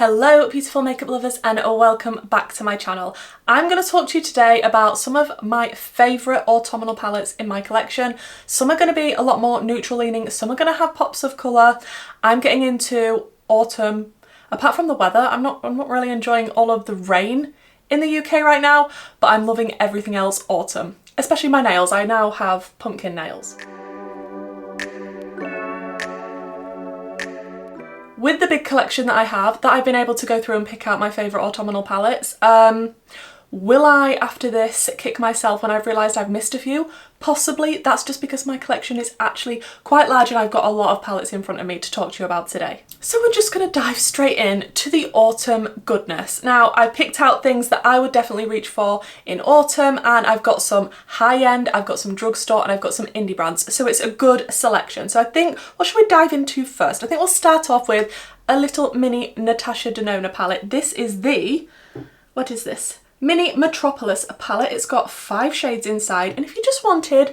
Hello beautiful makeup lovers and welcome back to my channel. I'm going to talk to you today about some of my favourite autumnal palettes in my collection. Some are going to be a lot more neutral leaning, some are going to have pops of colour. I'm getting into autumn. Apart from the weather, I'm not really enjoying all of the rain in the UK right now, but I'm loving everything else autumn. Especially my nails. I now have pumpkin nails. With the big collection that I have, that I've been able to go through and pick out my favourite autumnal palettes, will I, after this, kick myself when I've realised I've missed a few? Possibly. That's just because my collection is actually quite large and I've got a lot of palettes in front of me to talk to you about today. So we're just going to dive straight in to the autumn goodness. Now, I picked out things that I would definitely reach for in autumn, and I've got some high-end, I've got some drugstore, and I've got some indie brands. So it's a good selection. So I think, what should we dive into first? I think we'll start off with a little mini Natasha Denona palette. This is the, what is this? Mini Metropolis palette. It's got 5 shades inside, and if you just wanted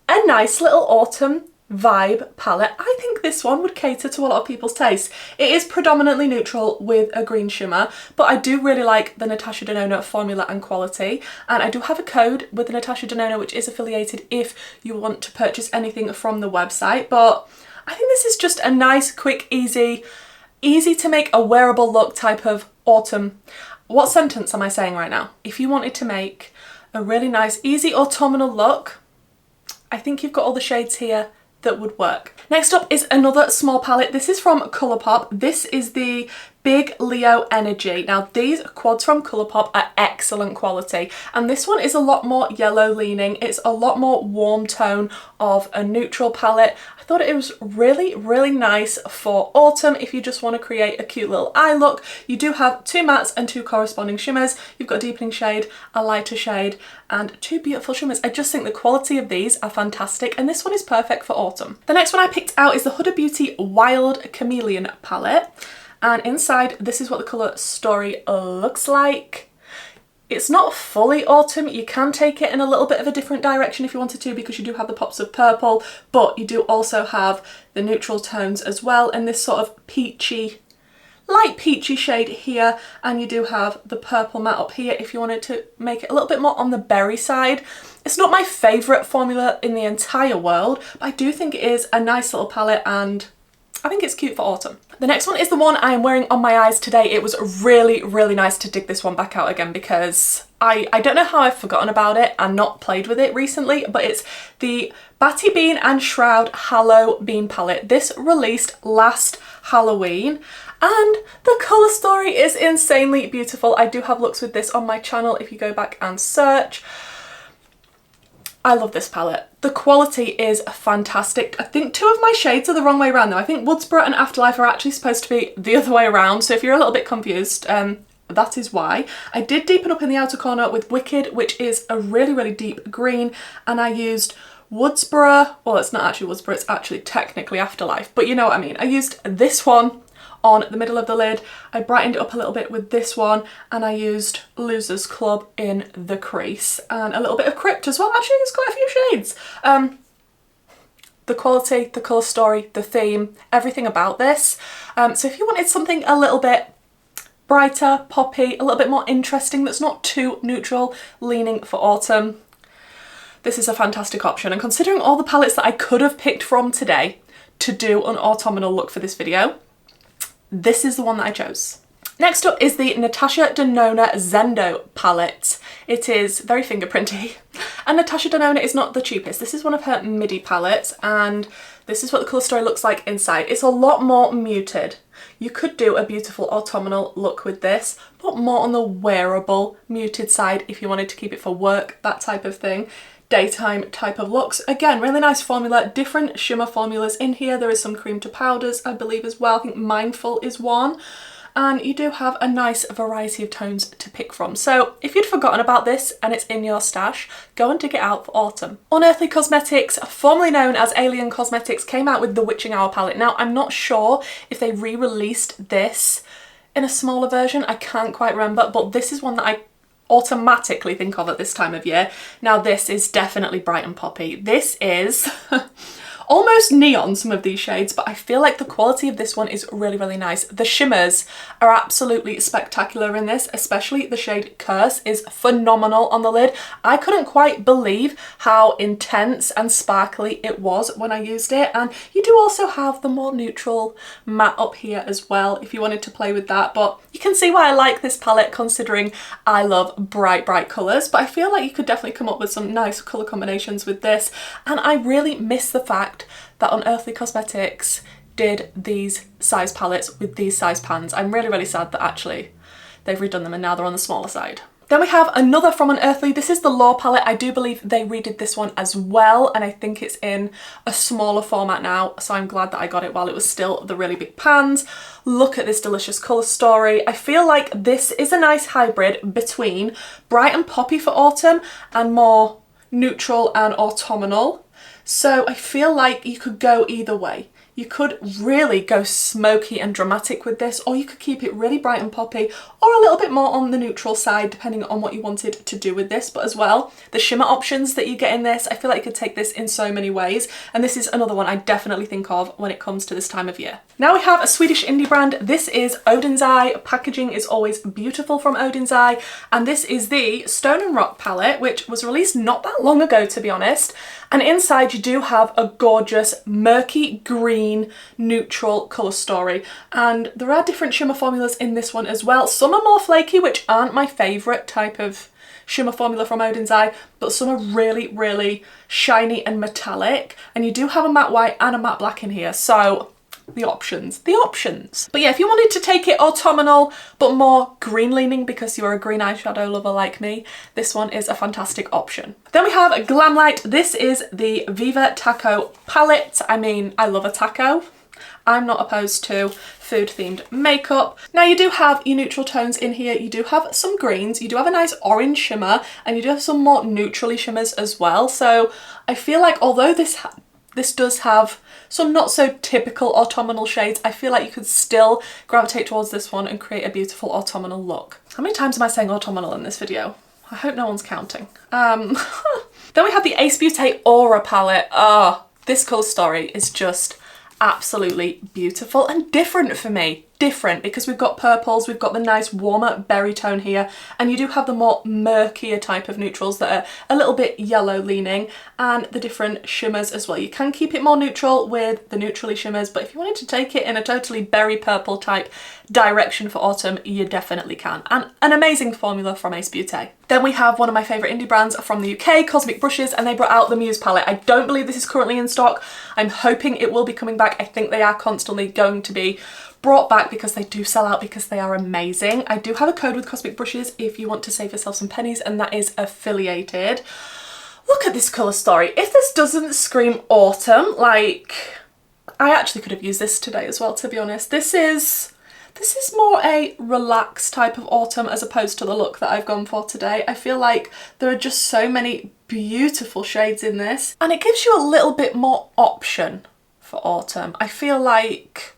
a nice little autumn vibe palette, I think this one would cater to a lot of people's taste. It is predominantly neutral with a green shimmer, but I do really like the Natasha Denona formula and quality, and I do have a code with the Natasha Denona which is affiliated if you want to purchase anything from the website. But I think this is just a nice, quick, easy to make a wearable look type of autumn. What sentence am I saying right now? If you wanted to make a really nice, easy autumnal look, I think you've got all the shades here that would work. Next up is another small palette. This is from Colourpop. This is the Big Leo Energy. Now these quads from Colourpop are excellent quality, and this one is a lot more yellow leaning. It's a lot more warm tone of a neutral palette. I thought it was really nice for autumn if you just want to create a cute little eye look. You do have 2 mattes and 2 corresponding shimmers. You've got a deepening shade, a lighter shade, and 2 beautiful shimmers. I just think the quality of these are fantastic, and this one is perfect for autumn. The next one I picked out is the Huda Beauty Wild Chameleon palette. And inside, this is what the colour story looks like. It's not fully autumn. You can take it in a little bit of a different direction if you wanted to, because you do have the pops of purple, but you do also have the neutral tones as well, and this sort of peachy, light peachy shade here, and you do have the purple matte up here if you wanted to make it a little bit more on the berry side. It's not my favourite formula in the entire world, but I do think it is a nice little palette, and I think it's cute for autumn. The next one is the one I am wearing on my eyes today. It was really nice to dig this one back out again, because I don't know how I've forgotten about it and not played with it recently, but it's the Batty Bean and Shroud Hallobean palette. This released last Halloween, and the colour story is insanely beautiful. I do have looks with this on my channel if you go back and search. I love this palette. The quality is fantastic. I think 2 of my shades are the wrong way around though. I think Woodsboro and Afterlife are actually supposed to be the other way around, so if you're a little bit confused, that is why. I did deepen up in the outer corner with Wicked, which is a really deep green, and I used Woodsboro, well it's not actually Woodsboro, it's actually technically Afterlife, but you know what I mean. I used this one on the middle of the lid, I brightened it up a little bit with this one, and I used Losers Club in the crease, and a little bit of Crypt as well. Actually, it's quite a few shades. The quality, the colour story, the theme, everything about this. So if you wanted something a little bit brighter, poppy, a little bit more interesting, that's not too neutral leaning for autumn, this is a fantastic option. And considering all the palettes that I could have picked from today to do an autumnal look for this video, this is the one that I chose. Next up is the Natasha Denona Zendo palette. It is very fingerprinty, and Natasha Denona is not the cheapest. This is one of her midi palettes, and this is what the colour story looks like inside. It's a lot more muted. You could do a beautiful autumnal look with this, but more on the wearable muted side if you wanted to keep it for work, that type of thing. Daytime type of looks. Again, really nice formula, different shimmer formulas in here. There is some cream to powders, I believe, as well. I think Mindful is one. And you do have a nice variety of tones to pick from. So if you'd forgotten about this and it's in your stash, go and dig it out for autumn. Unearthly Cosmetics, formerly known as Alien Cosmetics, came out with the Witching Hour palette. Now, I'm not sure if they re-released this in a smaller version. I can't quite remember, but this is one that I automatically think of at this time of year. Now this is definitely bright and poppy. This is almost neon, some of these shades, but I feel like the quality of this one is really, really nice. The shimmers are absolutely spectacular in this, especially the shade Curse is phenomenal on the lid. I couldn't quite believe how intense and sparkly it was when I used it. And you do also have the more neutral matte up here as well if you wanted to play with that, but you can see why I like this palette considering I love bright colours. But I feel like you could definitely come up with some nice colour combinations with this, and I really miss the fact that Unearthly Cosmetics did these size palettes with these size pans. I'm really, really sad that actually they've redone them and now they're on the smaller side. Then we have another from Unearthly. This is the Law palette. I do believe they redid this one as well, and I think it's in a smaller format now, so I'm glad that I got it while it was still the really big pans. Look at this delicious colour story. I feel like this is a nice hybrid between bright and poppy for autumn and more neutral and autumnal. So I feel like you could go either way. You could really go smoky and dramatic with this, or you could keep it really bright and poppy, or a little bit more on the neutral side, depending on what you wanted to do with this. But as well, the shimmer options that you get in this, I feel like you could take this in so many ways. And this is another one I definitely think of when it comes to this time of year. Now we have a Swedish indie brand. This is Odens. Packaging is always beautiful from Odens. And this is the Stone and Rock palette, which was released not that long ago, to be honest. And inside you do have a gorgeous murky green neutral colour story, and there are different shimmer formulas in this one as well. Some are more flaky, which aren't my favourite type of shimmer formula from Odens, but some are really, really shiny and metallic, and you do have a matte white and a matte black in here, so the options. But yeah, if you wanted to take it autumnal but more green leaning because you're a green eyeshadow lover like me, this one is a fantastic option. Then we have Glamlite. This is the Viva Taco palette. I mean, I love a taco. I'm not opposed to food themed makeup. Now you do have your neutral tones in here, you do have some greens, you do have a nice orange shimmer, and you do have some more neutrally shimmers as well. So I feel like although this does have some not so typical autumnal shades, I feel like you could still gravitate towards this one and create a beautiful autumnal look. How many times am I saying autumnal in this video? I hope no one's counting. Then we have the Ace Beaute Aura palette. This colour story is just absolutely beautiful and different for me. Different because we've got purples, we've got the nice warmer berry tone here, and you do have the more murkier type of neutrals that are a little bit yellow leaning, and the different shimmers as well. You can keep it more neutral with the neutrally shimmers, but if you wanted to take it in a totally berry purple type direction for autumn, you definitely can. And an amazing formula from Ace Beaute. Then we have one of my favourite indie brands from the UK, Cosmic Brushes, and they brought out the Muse palette. I don't believe this is currently in stock. I'm hoping it will be coming back. I think they are constantly going to be brought back because they do sell out because they are amazing. I do have a code with Cosmic Brushes if you want to save yourself some pennies, and that is affiliated. Look at this colour story. If this doesn't scream autumn, like, I actually could have used this today as well, to be honest. This is more a relaxed type of autumn as opposed to the look that I've gone for today. I feel like there are just so many beautiful shades in this, and it gives you a little bit more option for autumn. I feel like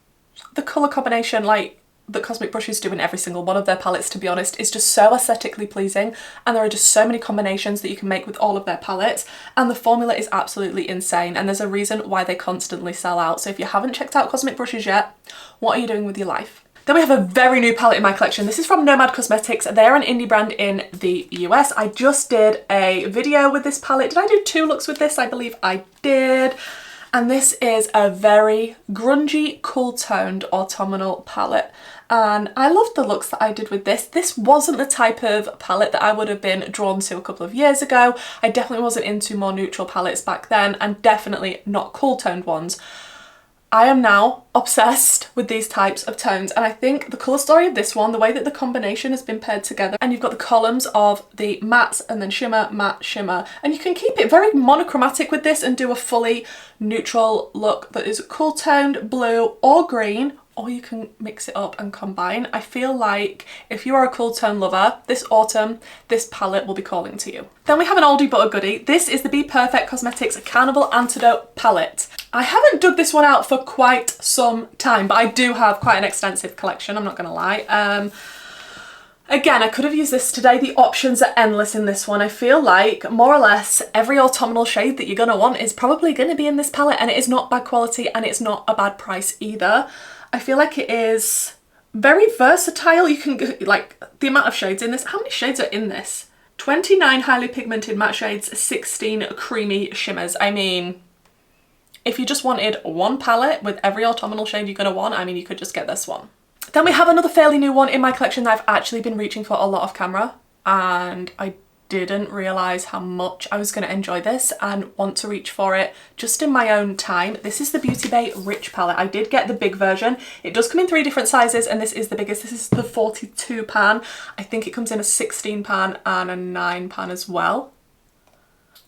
the colour combination like that Cosmic Brushes do in every single one of their palettes, to be honest, is just so aesthetically pleasing, and there are just so many combinations that you can make with all of their palettes, and the formula is absolutely insane, and there's a reason why they constantly sell out. So if you haven't checked out Cosmic Brushes yet, what are you doing with your life? Then we have a very new palette in my collection. This is from Nomad Cosmetics. They're an indie brand in the US. I just did a video with this palette. Did I do 2 looks with this? I believe I did. And this is a very grungy, cool-toned autumnal palette. And I loved the looks that I did with this. This wasn't the type of palette that I would have been drawn to a couple of years ago. I definitely wasn't into more neutral palettes back then, and definitely not cool-toned ones. I am now obsessed with these types of tones, and I think the colour story of this one, the way that the combination has been paired together, and you've got the columns of the mattes and then shimmer, matte, shimmer, and you can keep it very monochromatic with this and do a fully neutral look that is cool toned blue or green, or you can mix it up and combine. I feel like if you are a cool tone lover, this autumn, this palette will be calling to you. Then we have an oldie but a goodie. This is the Be Perfect Cosmetics Carnival Antidote palette. I haven't dug this one out for quite some time, but I do have quite an extensive collection, I'm not gonna lie. Again, I could have used this today. The options are endless in this one. I feel like more or less every autumnal shade that you're gonna want is probably gonna be in this palette, and it is not bad quality and it's not a bad price either. I feel like it is very versatile. You can, like, the amount of shades in this. How many shades are in this? 29 highly pigmented matte shades, 16 creamy shimmers. I mean, if you just wanted one palette with every autumnal shade you're gonna want, I mean, you could just get this one. Then we have another fairly new one in my collection that I've actually been reaching for a lot off camera, and I didn't realise how much I was going to enjoy this and want to reach for it just in my own time. This is the Beauty Bay Rich palette. I did get the big version. It does come in 3 different sizes, and this is the biggest. This is the 42 pan. I think it comes in a 16 pan and a 9 pan as well.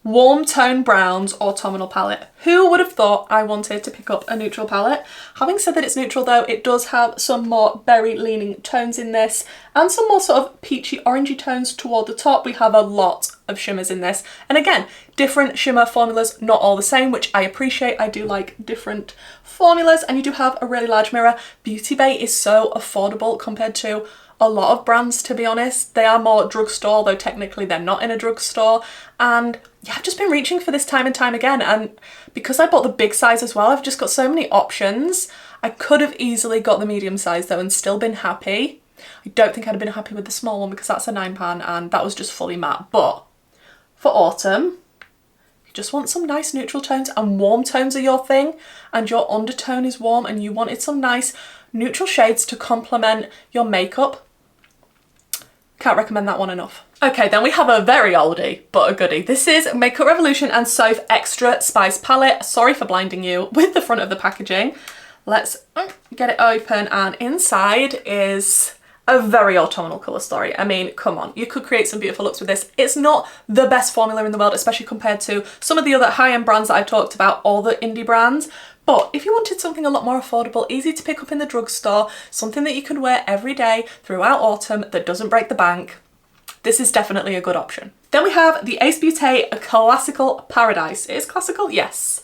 Warm tone browns autumnal palette. Who would have thought I wanted to pick up a neutral palette? Having said that it's neutral though, it does have some more berry leaning tones in this and some more sort of peachy orangey tones toward the top. We have a lot of shimmers in this, and again, different shimmer formulas, not all the same, which I appreciate. I do like different formulas, and you do have a really large mirror. Beauty Bay is so affordable compared to a lot of brands, to be honest. They are more drugstore, though technically they're not in a drugstore. And yeah, I've just been reaching for this time and time again. And because I bought the big size as well, I've just got so many options. I could have easily got the medium size though and still been happy. I don't think I'd have been happy with the small one because that's a 9 pan and that was just fully matte. But for autumn, you just want some nice neutral tones, and warm tones are your thing, and your undertone is warm, and you wanted some nice neutral shades to complement your makeup. Can't recommend that one enough. Okay, then we have a very oldie, but a goodie. This is Makeup Revolution and Soph Extra Spice Palette. Sorry for blinding you with the front of the packaging. Let's get it open, and inside is a very autumnal colour story. I mean, come on, you could create some beautiful looks with this. It's not the best formula in the world, especially compared to some of the other high-end brands that I've talked about, all the indie brands. But if you wanted something a lot more affordable, easy to pick up in the drugstore, something that you can wear every day throughout autumn that doesn't break the bank, this is definitely a good option. Then we have the Ace Beaute Classical Paradise. It is classical? Yes.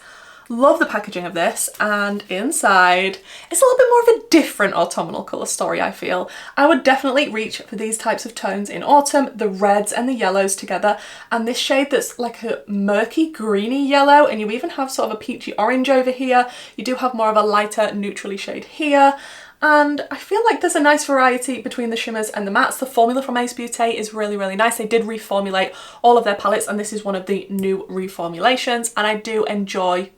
Love the packaging of this, and inside it's a little bit more of a different autumnal colour story, I feel. I would definitely reach for these types of tones in autumn, the reds and the yellows together, and this shade that's like a murky greeny yellow, and you even have sort of a peachy orange over here. You do have more of a lighter neutrally shade here. And I feel like there's a nice variety between the shimmers and the mattes. The formula from Ace Beaute is really, really nice. They did reformulate all of their palettes, and this is one of the new reformulations, and I do enjoy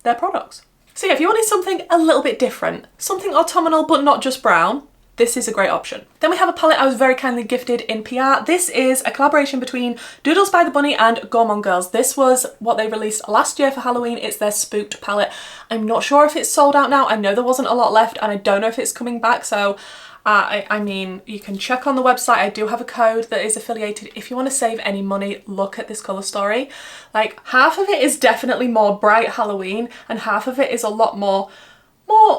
their products. So yeah, if you wanted something a little bit different, something autumnal but not just brown, this is a great option. Then we have a palette I was very kindly gifted in PR. This is a collaboration between Doodles by the Bunny and Gourmande Girls. This was what they released last year for Halloween. It's their Spooked palette. I'm not sure if it's sold out now. I know there wasn't a lot left, and I don't know if it's coming back, so I mean, you can check on the website. I do have a code that is affiliated. If you want to save any money, look at this colour story. Like, half of it is definitely more bright Halloween, and half of it is a lot more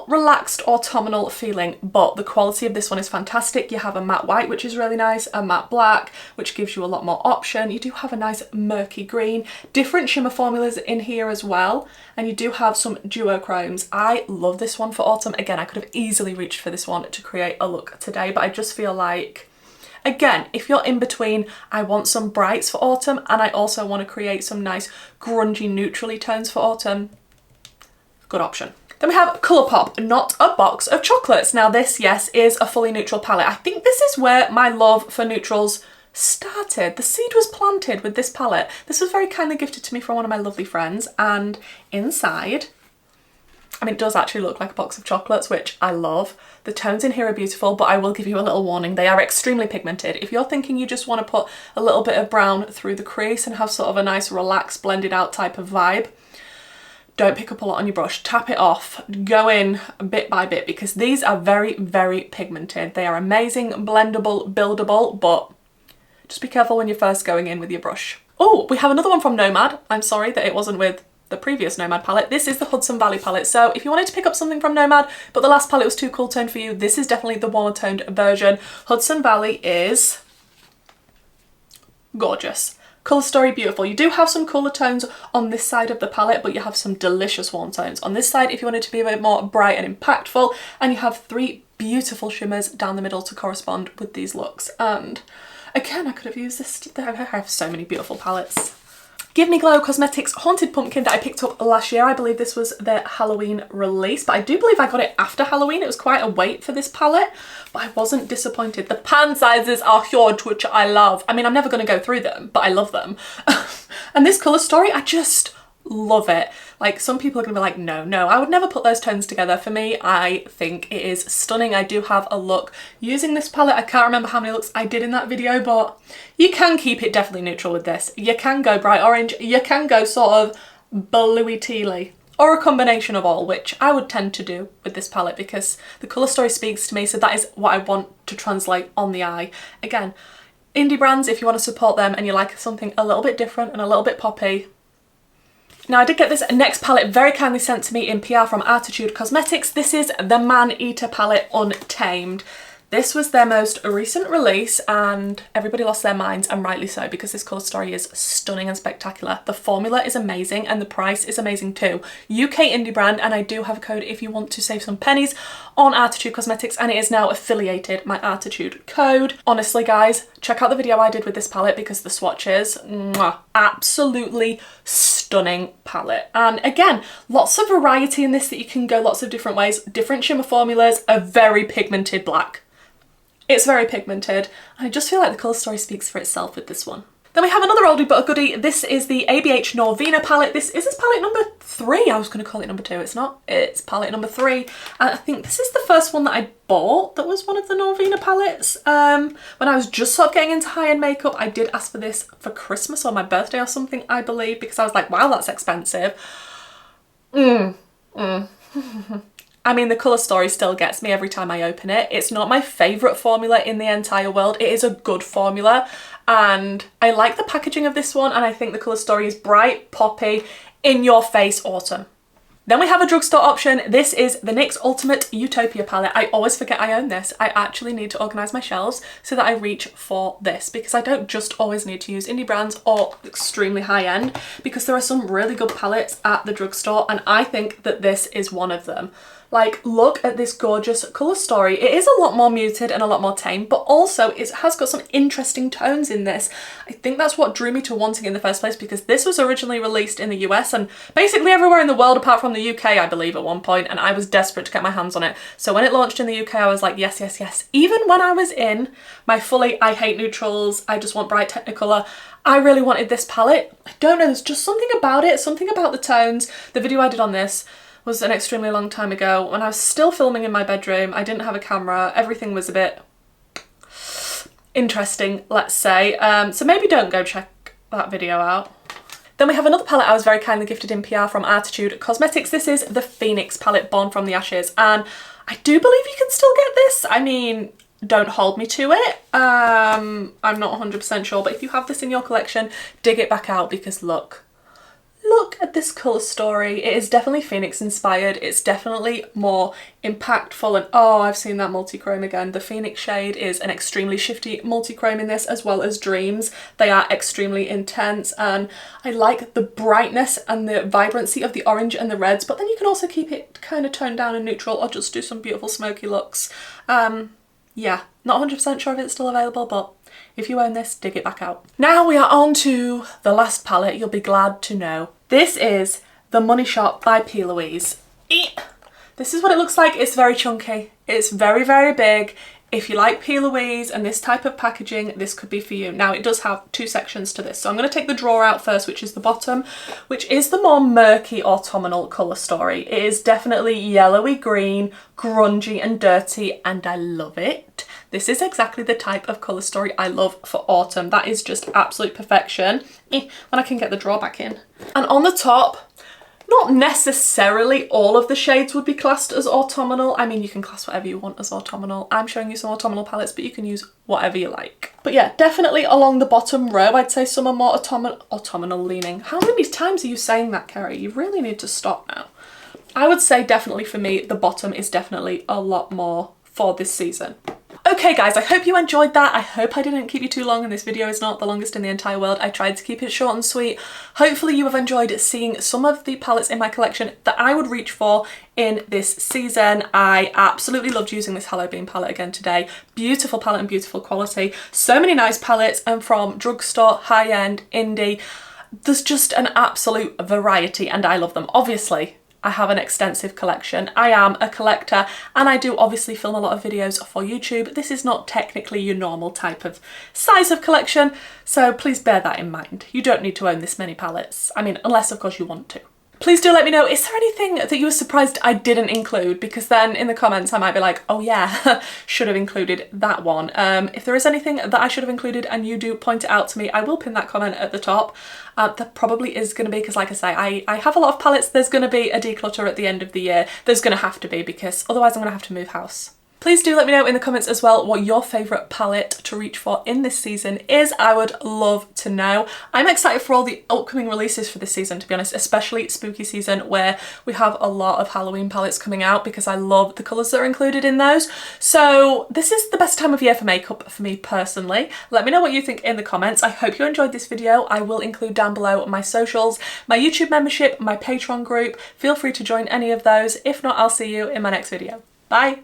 relaxed autumnal feeling, but the quality of this one is fantastic. You have a matte white, which is really nice, a matte black, which gives you a lot more option. You do have a nice murky green, different shimmer formulas in here as well, and you do have some duochromes. I love this one for autumn. Again, I could have easily reached for this one to create a look today, but I just feel like, again, if you're in between, I want some brights for autumn and I also want to create some nice grungy neutrally tones for autumn, good option. Then we have Colourpop, Not a Box of Chocolates. Now this, yes, is a fully neutral palette. I think this is where my love for neutrals started. The seed was planted with this palette. This was very kindly gifted to me from one of my lovely friends, and inside, I mean, it does actually look like a box of chocolates, which I love. The tones in here are beautiful, but I will give you a little warning. They are extremely pigmented. If you're thinking you just want to put a little bit of brown through the crease and have sort of a nice relaxed blended out type of vibe, don't pick up a lot on your brush. Tap it off, go in bit by bit, because these are very, very pigmented. They are amazing, blendable, buildable, but just be careful when you're first going in with your brush. Oh, we have another one from Nomad. I'm sorry that it wasn't with the previous Nomad palette. This is the Hudson Valley palette. So if you wanted to pick up something from Nomad, but the last palette was too cool toned for you, this is definitely the warmer toned version. Hudson Valley is gorgeous. Colour story, beautiful. You do have some cooler tones on this side of the palette, but you have some delicious warm tones on this side if you want it to be a bit more bright and impactful, and you have 3 beautiful shimmers down the middle to correspond with these looks. And again, I could have used this. I have so many beautiful palettes. Give Me Glow Cosmetics Haunted Pumpkin that I picked up last year. I believe this was their Halloween release, but I do believe I got it after Halloween. It was quite a wait for this palette, but I wasn't disappointed. The pan sizes are huge, which I love. I mean, I'm never going to go through them, but I love them. And this colour story, I just love it. Like, some people are gonna be like, no, I would never put those tones together. For me, I think it is stunning. I do have a look using this palette. I can't remember how many looks I did in that video, but you can keep it definitely neutral with this. You can go bright orange, you can go sort of bluey tealy, or a combination of all, which I would tend to do with this palette because the colour story speaks to me, so that is what I want to translate on the eye. Again, indie brands, if you want to support them and you like something a little bit different and a little bit poppy. Now, I did get this next palette very kindly sent to me in PR from Arttitude Cosmetics. This is the Maneater palette Untamed. This was their most recent release and everybody lost their minds, and rightly so, because this colour story is stunning and spectacular. The formula is amazing and the price is amazing too. UK indie brand, and I do have a code if you want to save some pennies on Arttitude Cosmetics, and it is now affiliated, my Arttitude code. Honestly guys, check out the video I did with this palette because the swatches, mwah, absolutely stunning palette. And again, lots of variety in this that you can go lots of different ways. Different shimmer formulas, a very pigmented black. It's very pigmented. I just feel like the colour story speaks for itself with this one. Then we have another oldie but a goodie. This is the ABH Norvina palette. This palette number 3. I was going to call it number 2. It's not. It's palette number 3. And I think this is the first one that I bought that was one of the Norvina palettes. When I was just sort of getting into high-end makeup, I did ask for this for Christmas or my birthday or something, I believe, because I was like, wow, that's expensive. I mean, the colour story still gets me every time I open it. It's not my favourite formula in the entire world. It is a good formula and I like the packaging of this one, and I think the colour story is bright, poppy, in your face autumn. Then we have a drugstore option. This is the NYX Ultimate Utopia palette. I always forget I own this. I actually need to organise my shelves so that I reach for this, because I don't just always need to use indie brands or extremely high end, because there are some really good palettes at the drugstore and I think that this is one of them. Like, look at this gorgeous colour story. It is a lot more muted and a lot more tame, but also it has got some interesting tones in this. I think that's what drew me to wanting it in the first place, because this was originally released in the US and basically everywhere in the world apart from the UK, I believe, at one point, and I was desperate to get my hands on it. So when it launched in the UK, I was like, yes, yes, yes. Even when I was in my fully, I hate neutrals, I just want bright Technicolor, I really wanted this palette. I don't know, there's just something about it, something about the tones. The video I did on this was an extremely long time ago when I was still filming in my bedroom. I didn't have a camera. Everything was a bit interesting, let's say. So maybe don't go check that video out. Then we have another palette I was very kindly gifted in PR from Arttitude Cosmetics. This is the Phoenix palette, Born from the Ashes. And I do believe you can still get this. I mean, don't hold me to it. I'm not 100% sure, but if you have this in your collection, dig it back out, because look at this colour story. It is definitely Phoenix inspired. It's definitely more impactful, and oh, I've seen that multi-chrome again. The Phoenix shade is an extremely shifty multi-chrome in this, as well as Dreams. They are extremely intense, and I like the brightness and the vibrancy of the orange and the reds, but then you can also keep it kind of toned down and neutral, or just do some beautiful smoky looks. Yeah, not 100% sure if it's still available, but if you own this, dig it back out. Now we are on to the last palette, you'll be glad to know. This is the Money Shop by Plouise. This is what it looks like. It's very chunky. It's very, very big. If you like Plouise and this type of packaging, this could be for you. Now, it does have 2 sections to this. So I'm going to take the drawer out first, which is the bottom, which is the more murky autumnal colour story. It is definitely yellowy green, grungy and dirty, and I love it. This is exactly the type of colour story I love for autumn. That is just absolute perfection. When I can get the drawer back in. And on the top, not necessarily all of the shades would be classed as autumnal. I mean, you can class whatever you want as autumnal. I'm showing you some autumnal palettes, but you can use whatever you like. But yeah, definitely along the bottom row, I'd say some are more autumnal leaning. How many times are you saying that, Kerry? You really need to stop now. I would say definitely for me, the bottom is definitely a lot more for this season. Okay guys, I hope you enjoyed that. I hope I didn't keep you too long, and this video is not the longest in the entire world. I tried to keep it short and sweet. Hopefully you have enjoyed seeing some of the palettes in my collection that I would reach for in this season. I absolutely loved using this hallobean palette again today. Beautiful palette and beautiful quality. So many nice palettes, and from drugstore, high-end, indie. There's just an absolute variety and I love them. Obviously, I have an extensive collection. I am a collector and I do obviously film a lot of videos for YouTube. This is not technically your normal type of size of collection, so please bear that in mind. You don't need to own this many palettes. I mean, unless of course you want to. Please do let me know, is there anything that you were surprised I didn't include? Because then in the comments I might be like, oh yeah, should have included that one. If there is anything that I should have included and you do point it out to me, I will pin that comment at the top. That probably is going to be, because like I say, I have a lot of palettes. There's going to be a declutter at the end of the year. There's going to have to be, because otherwise I'm going to have to move house. Please do let me know in the comments as well what your favourite palette to reach for in this season is. I would love to know. I'm excited for all the upcoming releases for this season, to be honest, especially spooky season, where we have a lot of Halloween palettes coming out, because I love the colours that are included in those. So this is the best time of year for makeup for me personally. Let me know what you think in the comments. I hope you enjoyed this video. I will include down below my socials, my YouTube membership, my Patreon group. Feel free to join any of those. If not, I'll see you in my next video. Bye!